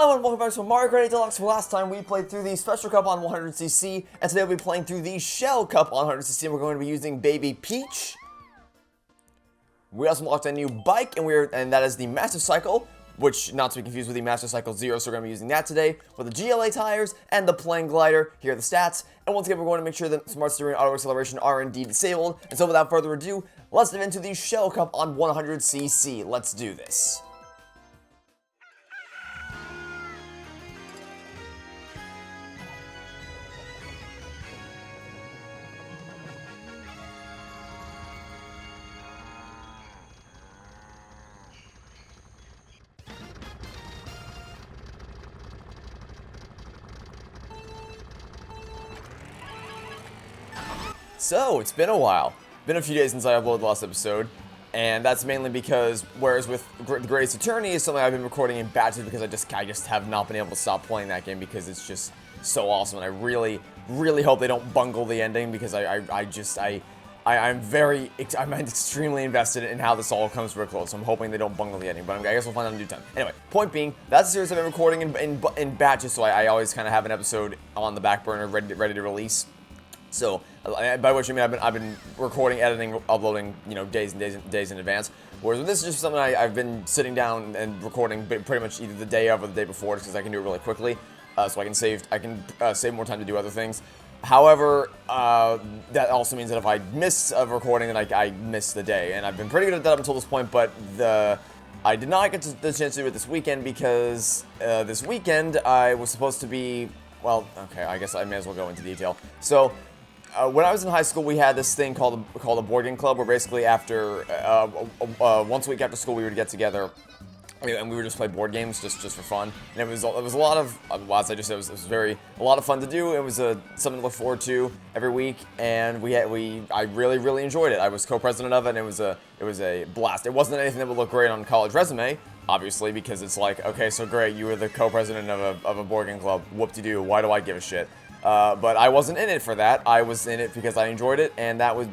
Hello and welcome back to Mario Kart Deluxe. Last time we played through the Special Cup on 100cc, and today we'll be playing through the Shell Cup on 100cc, and we're going to be using Baby Peach. We also unlocked a new bike, and that is the Master Cycle, which, not to be confused with the Master Cycle Zero, so we're going to be using that today, with the GLA tires and the Plane Glider. Here are the stats, and once again we're going to make sure that Smart Steering and Auto Acceleration are indeed disabled, and so without further ado, let's dive into the Shell Cup on 100cc. Let's do this. So, it's been a while. Been a few days since I uploaded the last episode, and that's mainly because, whereas with The Greatest Attorney is something I've been recording in batches because I just have not been able to stop playing that game because it's just so awesome, and I really, really hope they don't bungle the ending because I'm extremely invested in how this all comes to a close, so I'm hoping they don't bungle the ending, but I guess we'll find out in due time. Anyway, point being, that's a series I've been recording in batches, so I always kind of have an episode on the back burner ready to release. So, by which I mean I've been recording, editing, uploading, days and days in advance. Whereas with this is just something I've been sitting down and recording pretty much either the day of or the day before, just because I can do it really quickly, so I can save more time to do other things. However, that also means that if I miss a recording, then I miss the day, and I've been pretty good at that up until this point. But I did not get the chance to do it this weekend because this weekend I was supposed to be. Well, okay, I guess I may as well go into detail. So. When I was in high school, we had this thing called a board game club, where basically after once a week after school, we would get together and we would just play board games just for fun. And it was a lot of, as I just said, it was a lot of fun to do. It was something to look forward to every week, and I really enjoyed it. I was co-president of it, and it was a blast. It wasn't anything that would look great on a college resume, obviously, because it's like, okay, so great, you were the co-president of a board game club. Whoop-de-doo. Why do I give a shit? But I wasn't in it for that. I was in it because I enjoyed it, and that was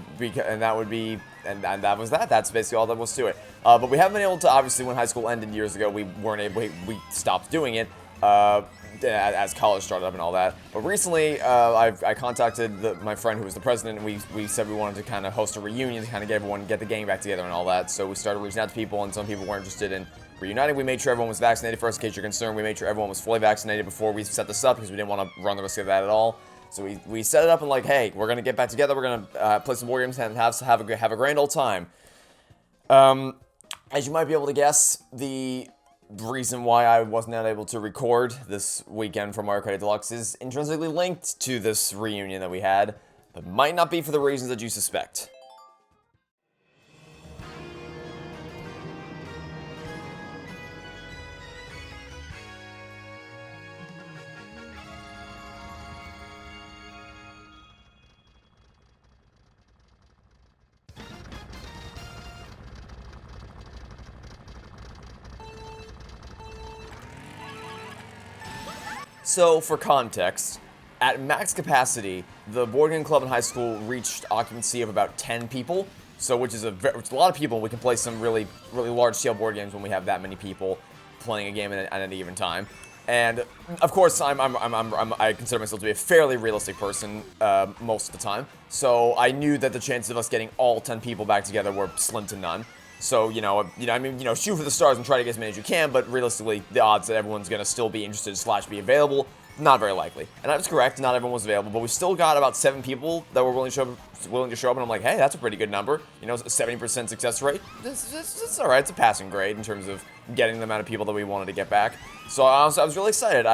that. That's basically all that was to it. But we haven't been able to. Obviously, when high school ended years ago, we weren't able. We stopped doing it as college started up and all that. But recently, I contacted my friend who was the president, and we said we wanted to kind of host a reunion to kind of get the gang back together and all that. So we started reaching out to people, and some people weren't interested in reuniting. We made sure everyone was vaccinated first, in case you're concerned. We made sure everyone was fully vaccinated before we set this up because we didn't want to run the risk of that at all. So we set it up and like, hey, we're gonna get back together. We're gonna play some board games and have a grand old time. As you might be able to guess, the reason why I was not able to record this weekend for Mario Kart Deluxe is intrinsically linked to this reunion that we had, but might not be for the reasons that you suspect. So, for context, at max capacity, the board game club in high school reached occupancy of about 10 people, so which is it's a lot of people. We can play some really large-scale board games when we have that many people playing a game at any given time. And of course, I consider myself to be a fairly realistic person most of the time, so I knew that the chances of us getting all 10 people back together were slim to none. So, shoot for the stars and try to get as many as you can, but realistically, the odds that everyone's going to still be interested / be available, not very likely. And that's correct, not everyone was available, but we still got about 7 people that were willing to show up, and I'm like, hey, that's a pretty good number. 70% success rate. It's alright, it's a passing grade in terms of getting the amount of people that we wanted to get back. So I was really excited.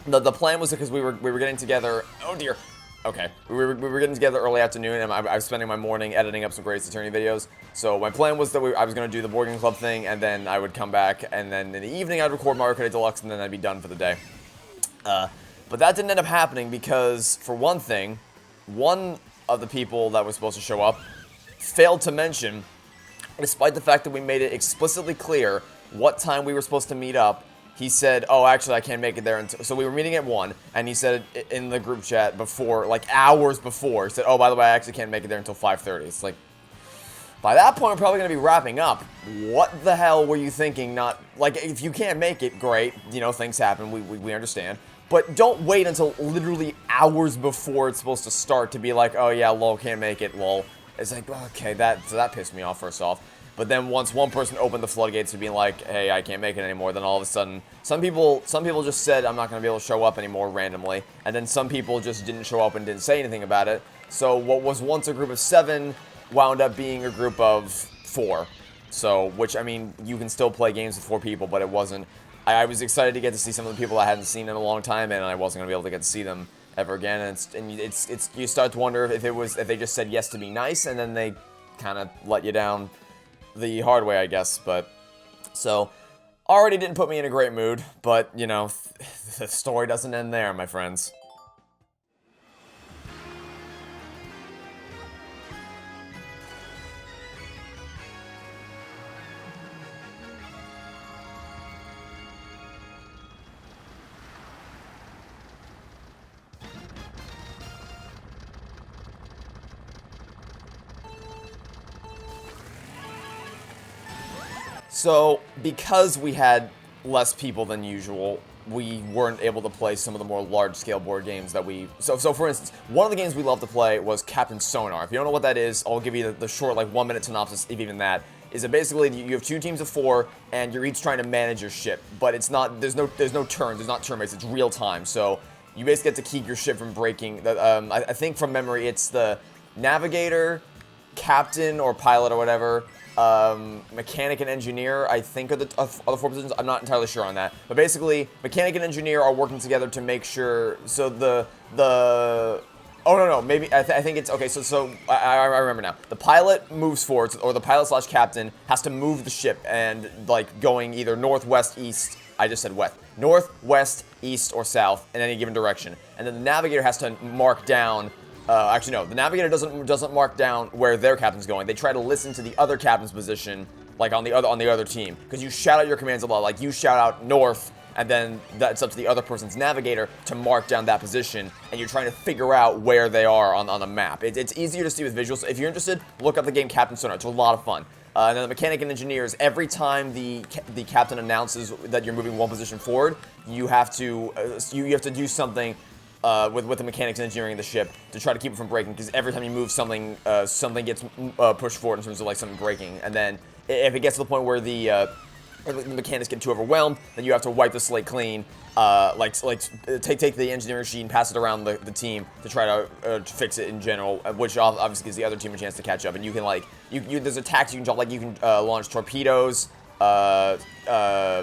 The plan was because we were getting together, oh dear. Okay, we were getting together early afternoon, and I was spending my morning editing up some Greatest Attorney videos. So my plan was that I was going to do the board game club thing, and then I would come back, and then in the evening I'd record Mario Kart Deluxe, and then I'd be done for the day. But that didn't end up happening because, for one thing, one of the people that was supposed to show up failed to mention, despite the fact that we made it explicitly clear what time we were supposed to meet up. He said, oh, actually, I can't make it there until... So we were meeting at 1, and he said in the group chat before, like hours before, he said, oh, by the way, I actually can't make it there until 5:30. It's like, By that point, we're probably going to be wrapping up. What the hell were you thinking? Not, like, if you can't make it, great. You know, things happen. We understand. But don't wait until literally hours before it's supposed to start to be like, oh yeah, lol, can't make it, lol. It's like, okay, that pissed me off, first off. But then once one person opened the floodgates to being like, hey, I can't make it anymore, then all of a sudden, some people just said, I'm not going to be able to show up anymore randomly. And then some people just didn't show up and didn't say anything about it. So what was once a group of 7 wound up being a group of 4. So, which, I mean, you can still play games with 4 people, but it wasn't. I was excited to get to see some of the people I hadn't seen in a long time, and I wasn't going to be able to get to see them ever again. And it's you start to wonder if they just said yes to be nice, and then they kind of let you down the hard way, I guess. But so already didn't put me in a great mood, but you know, the story doesn't end there, my friends. So, because we had less people than usual, we weren't able to play some of the more large-scale board games that we... So for instance, one of the games we loved to play was Captain Sonar. If you don't know what that is, I'll give you the short, like, 1-minute synopsis, if even that. Is that basically you have 2 teams of 4, and you're each trying to manage your ship. But it's not... There's no turns. There's not turn-based. It's real-time. So, you basically get to keep your ship from breaking. I think from memory, it's the navigator, captain, or pilot, or whatever... mechanic and engineer, I think, are the 4 positions. I'm not entirely sure on that. But basically, mechanic and engineer are working together to make sure, so oh, no, maybe, I think it's, okay, so I remember now. The pilot moves forward, or the pilot/captain has to move the ship, and, like, going either north, west, east, I just said west. North, west, east, or south, in any given direction. And then the navigator has to mark down... actually, no. The navigator doesn't mark down where their captain's going. They try to listen to the other captain's position, like on the other team, because you shout out your commands a lot. Like you shout out north, and then that's up to the other person's navigator to mark down that position, and you're trying to figure out where they are on the map. It's easier to see with visuals. If you're interested, look up the game Captain Sonar. It's a lot of fun. And then the mechanic and engineers, every time the captain announces that you're moving one position forward, you have to do something. With the mechanics and engineering of the ship to try to keep it from breaking, because every time you move something, something gets pushed forward in terms of like something breaking, and then if it gets to the point where the mechanics get too overwhelmed, then you have to wipe the slate clean, take the engineering sheet and pass it around the team to try to fix it in general, which obviously gives the other team a chance to catch up. And you can like there's attacks you can jump, like you can launch torpedoes,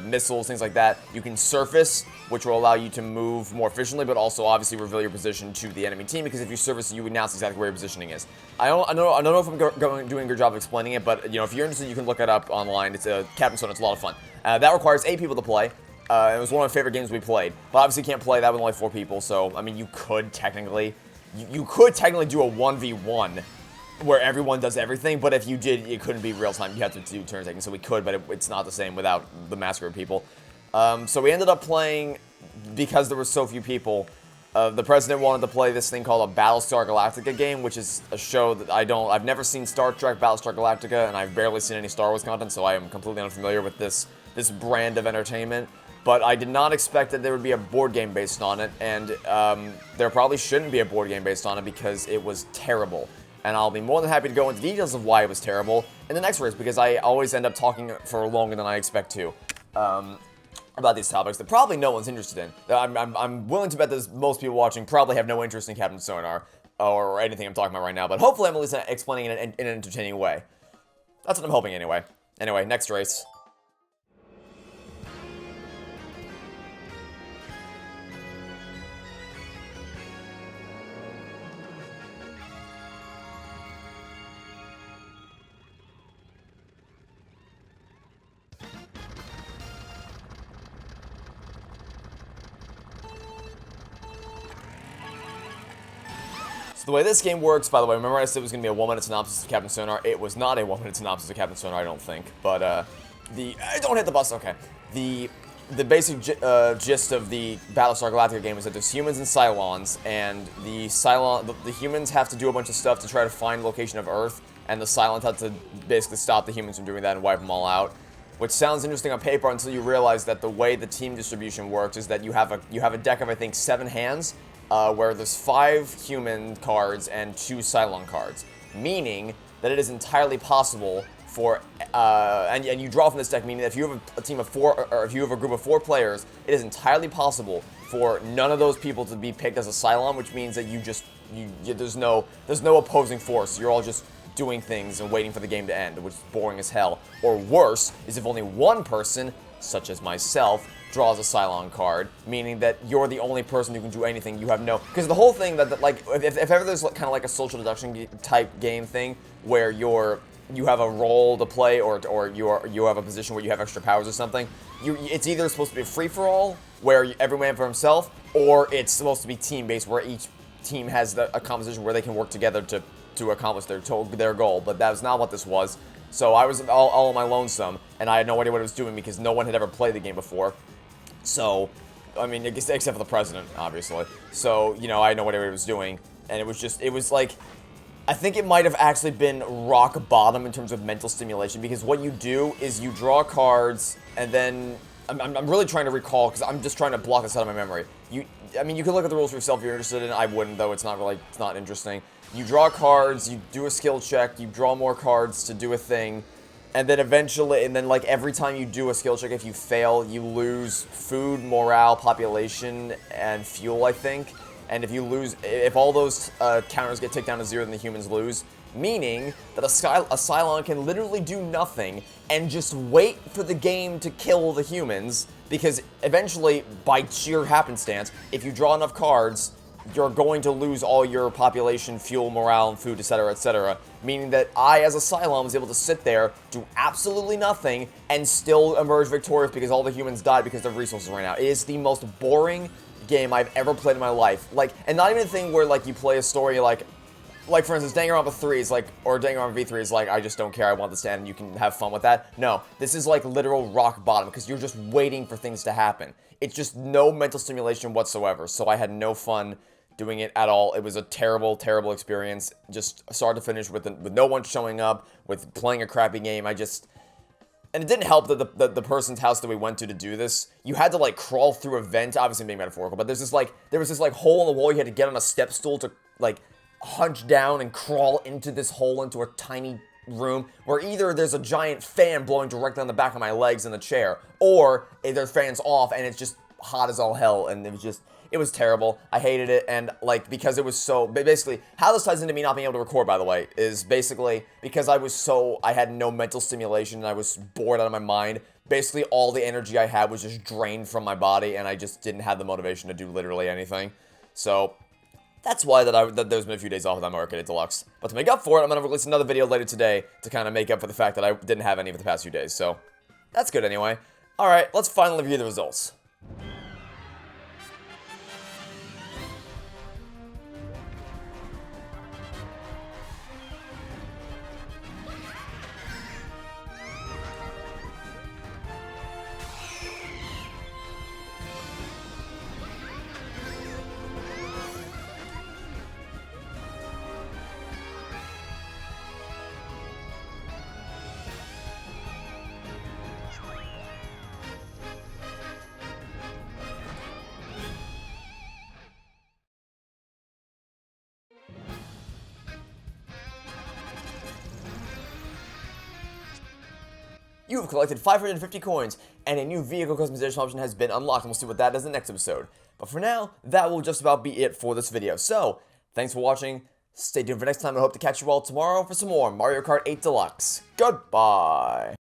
missiles, things like that. You can surface, which will allow you to move more efficiently, but also obviously reveal your position to the enemy team, because if you surface, you announce exactly where your positioning is. I don't know if I'm doing a good job of explaining it, but you know, if you're interested, you can look it up online. It's a Captain Sonar. It's a lot of fun. That requires 8 people to play. It was one of my favorite games we played, but obviously can't play that with only 4 people. So I mean, you could technically do a 1v1. Where everyone does everything, but if you did, it couldn't be real time. You have to do turn taking, so we could, but it's not the same without the massacre of people. So we ended up playing, because there were so few people, the president wanted to play this thing called a Battlestar Galactica game, which is a show that I've never seen Star Trek, Battlestar Galactica, and I've barely seen any Star Wars content, so I am completely unfamiliar with this brand of entertainment. But I did not expect that there would be a board game based on it, and there probably shouldn't be a board game based on it because it was terrible. And I'll be more than happy to go into details of why it was terrible in the next race, because I always end up talking for longer than I expect to about these topics that probably no one's interested in. I'm willing to bet that most people watching probably have no interest in Captain Sonar or anything I'm talking about right now, but hopefully I'm at least explaining it in an entertaining way. That's what I'm hoping anyway. Anyway, next race. The way this game works, by the way, remember I said it was going to be a 1-minute synopsis of Captain Sonar? It was not a 1-minute synopsis of Captain Sonar, I don't think. But, don't hit the bus, okay. The basic gist of the Battlestar Galactica game is that there's humans and Cylons, and the humans have to do a bunch of stuff to try to find location of Earth, and the Cylons had to basically stop the humans from doing that and wipe them all out. Which sounds interesting on paper until you realize that the way the team distribution works is that you have a deck of, I think, 7 hands, where there's 5 human cards and 2 Cylon cards, meaning that it is entirely possible for, and you draw from this deck, meaning that if you have a team of 4, or if you have a group of 4 players, it is entirely possible for none of those people to be picked as a Cylon, which means that there's no opposing force. You're all just doing things and waiting for the game to end, which is boring as hell. Or worse, is if only one person, such as myself, draws a Cylon card, meaning that you're the only person who can do anything. You have no... Because the whole thing that like, if ever there's kind of like a social deduction type game thing, where you have a role to play, or you have a position where you have extra powers or something, it's either supposed to be a free-for-all, where every man for himself, or it's supposed to be team-based, where each team has a composition where they can work together to accomplish their goal. But that was not what this was. So I was all on my lonesome, and I had no idea what I was doing because no one had ever played the game before. So, I mean, except for the president, obviously. So, you know, I had no idea what I was doing, and it was like, I think it might have actually been rock bottom in terms of mental stimulation, because what you do is you draw cards, and then, I'm really trying to recall, because I'm just trying to block this out of my memory. I mean, you can look at the rules for yourself if you're interested in it. I wouldn't, though. It's not interesting. You draw cards, you do a skill check, you draw more cards to do a thing, and then eventually, like every time you do a skill check, if you fail, you lose food, morale, population, and fuel, I think. And if all those counters get taken down to 0, then the humans lose. Meaning that a Cylon can literally do nothing and just wait for the game to kill the humans, because eventually, by sheer happenstance, if you draw enough cards, you're going to lose all your population, fuel, morale, and food, etc., etc. Meaning that I, as a Cylon, was able to sit there, do absolutely nothing, and still emerge victorious because all the humans died because their resources ran out. It is the most boring game I've ever played in my life. Like, and not even a thing where, like, you play a story like for instance, Danganronpa 3 is like, or Danganronpa V3 is like, I just don't care, I want this to end, and you can have fun with that. No, this is like literal rock bottom, because you're just waiting for things to happen. It's just no mental stimulation whatsoever, so I had no fun doing it at all. It was a terrible, terrible experience, just start to finish with no one showing up, with playing a crappy game. And it didn't help that the person's house that we went to do this, you had to like crawl through a vent, obviously being metaphorical, but there was this like hole in the wall you had to get on a step stool to like hunch down and crawl into this hole into a tiny room where either there's a giant fan blowing directly on the back of my legs in the chair, or their fan's off and it's just hot as all hell, and it was terrible. I hated it, and like, because it was so, basically, how this ties into me not being able to record, by the way, is basically because I had no mental stimulation and I was bored out of my mind. Basically, all the energy I had was just drained from my body, and I just didn't have the motivation to do literally anything. So that's why that there's been a few days off of that Mario Kart Deluxe. But to make up for it, I'm going to release another video later today to kind of make up for the fact that I didn't have any of the past few days. So that's good anyway. Alright, let's finally review the results. You have collected 550 coins, and a new vehicle customization option has been unlocked, and we'll see what that is in the next episode. But for now, that will just about be it for this video. So, thanks for watching, stay tuned for next time, and I hope to catch you all tomorrow for some more Mario Kart 8 Deluxe. Goodbye!